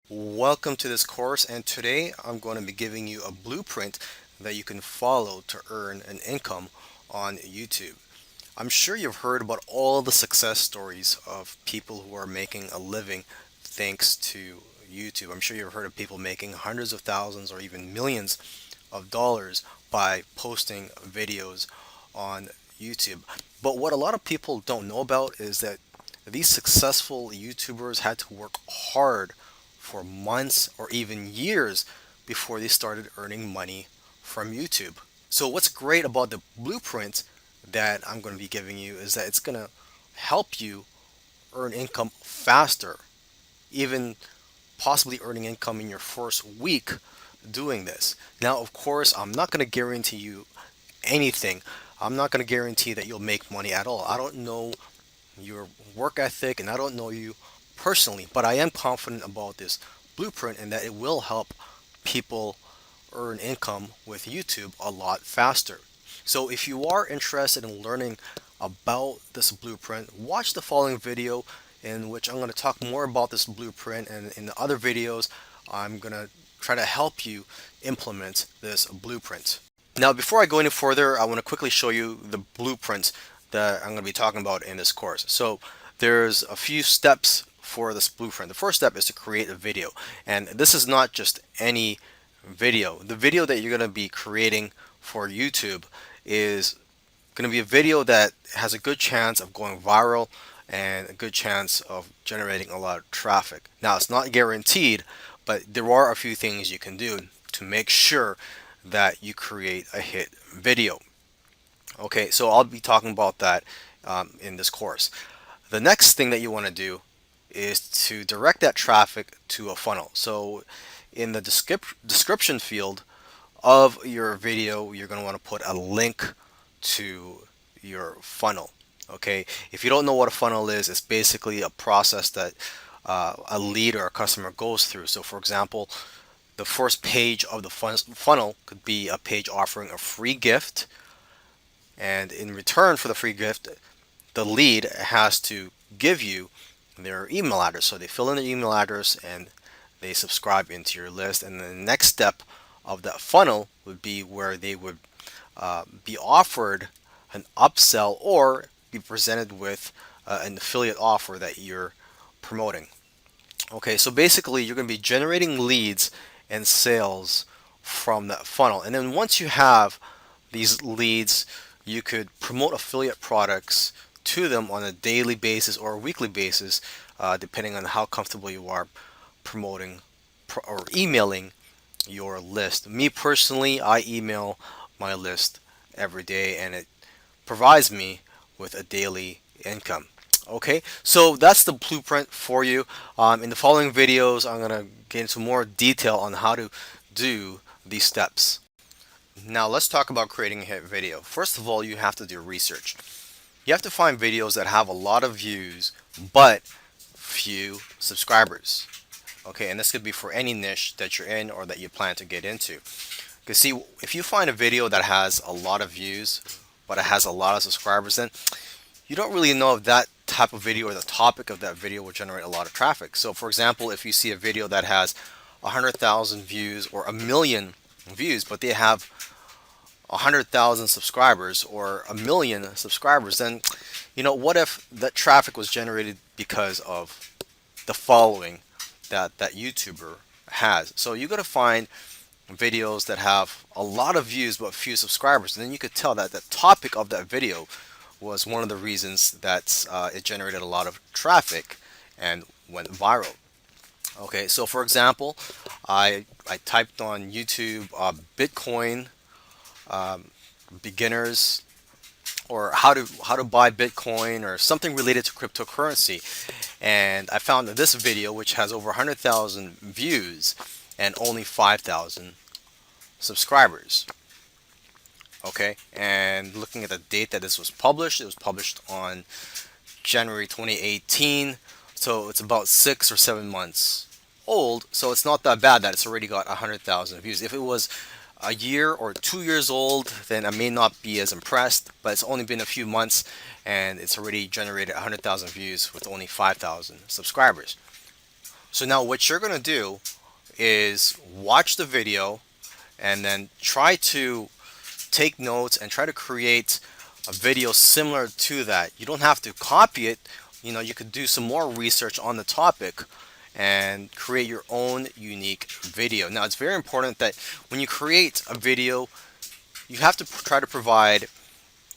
Welcome to this course, and today I'm going to be giving you a blueprint that you can follow to earn an income on YouTube. I'm sure you've heard about all the success stories of people who are making a living thanks to YouTube. I'm sure you've heard of people making hundreds of thousands or even millions of dollars by posting videos on YouTube. But what a lot of people don't know about is that these successful YouTubers had to work hard for months or even years before they started earning money from YouTube. So what's great about the blueprint that I'm going to be giving you is that it's going to help you earn income faster, even possibly earning income in your first week doing this. Now, of course, I'm not going to guarantee you anything. I'm not going to guarantee that you'll make money at all. I don't know your work ethic and I don't know you personally, but I am confident about this blueprint and that it will help people earn income with YouTube a lot faster. So if you are interested in learning about this blueprint, watch the following video in which I'm going to talk more about this blueprint, and in the other videos I'm going to try to help you implement this blueprint. Now, before I go any further, I want to quickly show you the blueprint that I'm going to be talking about in this course. So there's a few steps for this blueprint. The first step is to create a video, and this is not just any video. The video that you're going to be creating for YouTube is going to be a video that has a good chance of going viral and a good chance of generating a lot of traffic. Now, it's not guaranteed, but there are a few things you can do to make sure that you create a hit video. Okay, so I'll be talking about that in this course. The next thing that you want to do is to direct that traffic to a funnel. So in the description field of your video, you're going to want to put a link to your funnel. Okay, if you don't know what a funnel is, it's basically a process that a lead or a customer goes through. So for example, the first page of the funnel could be a page offering a free gift, and in return for the free gift, the lead has to give you their email address. So they fill in their email address and they subscribe into your list. And the next step of that funnel would be where they would be offered an upsell or be presented with an affiliate offer that you're promoting. Okay, so basically you're going to be generating leads and sales from that funnel. And then once you have these leads, you could promote affiliate products to them on a daily basis or a weekly basis, depending on how comfortable you are promoting or emailing your list. Me personally, I email my list every day and it provides me with a daily income. Okay, so that's the blueprint for you. In the following videos, I'm going to get into more detail on how to do these steps. Now let's talk about creating a hit video. First of all, you have to do research. You have to find videos that have a lot of views but few subscribers. Okay, and this could be for any niche that you're in or that you plan to get into. Because see, if you find a video that has a lot of views but it has a lot of subscribers, then you don't really know if that type of video or the topic of that video will generate a lot of traffic. So for example, if you see a video that has 100,000 views or a million views, but they have 100,000 subscribers or a million subscribers, then what if that traffic was generated because of the following that YouTuber has? So you got to find videos that have a lot of views but few subscribers, and then you could tell that the topic of that video was one of the reasons that it generated a lot of traffic and went viral. Okay, so for example, I typed on YouTube Bitcoin beginners, or how to buy Bitcoin, or something related to cryptocurrency, and I found this video which has over 100,000 views and only 5,000 subscribers. Okay, and looking at the date that this was published, it was published on January 2018, so it's about 6 or 7 months old. So it's not that bad that it's already got 100,000 views. If it was a year or 2 years old, then I may not be as impressed, but it's only been a few months and it's already generated 100,000 views with only 5,000 subscribers. So now what you're going to do is watch the video and then try to take notes and try to create a video similar to that. You don't have to copy it. You could do some more research on the topic and create your own unique video. Now, it's very important that when you create a video, you have to try to provide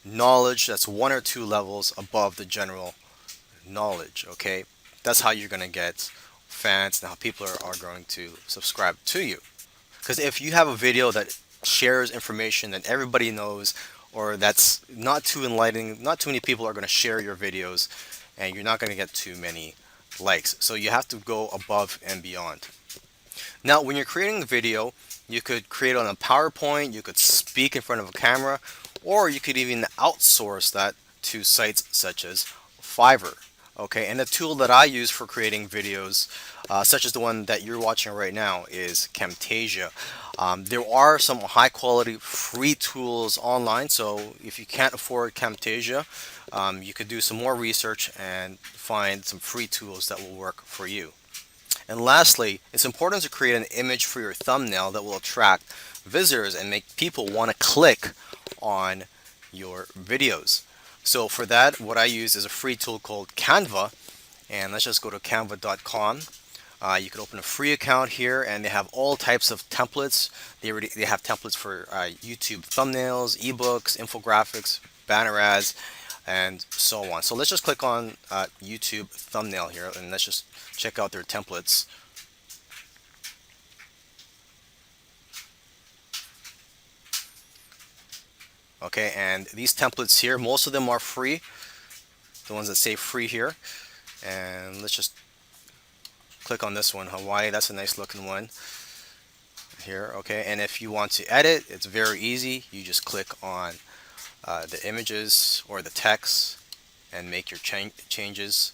knowledge that's one or two levels above the general knowledge, okay? That's how you're going to get fans and how people are going to subscribe to you. Because if you have a video that shares information that everybody knows, or that's not too enlightening, not too many people are going to share your videos, and you're not going to get too many likes. So you have to go above and beyond. Now, when you're creating the video, you could create on a PowerPoint, you could speak in front of a camera, or you could even outsource that to sites such as Fiverr. Okay, and the tool that I use for creating videos, such as the one that you're watching right now, is Camtasia. There are some high quality free tools online, so if you can't afford Camtasia, you could do some more research and find some free tools that will work for you. And lastly, it's important to create an image for your thumbnail that will attract visitors and make people want to click on your videos. So for that, what I use is a free tool called Canva, and let's just go to canva.com. You can open a free account here, and they have all types of templates. They have templates for YouTube thumbnails, ebooks, infographics, banner ads, and so on. So let's just click on YouTube thumbnail here, and let's just check out their templates. Okay, and these templates here, most of them are free, the ones that say free here. And let's just click on this one, Hawaii. That's a nice looking one here. Okay, and if you want to edit, it's very easy. You just click on the images or the text and make your changes.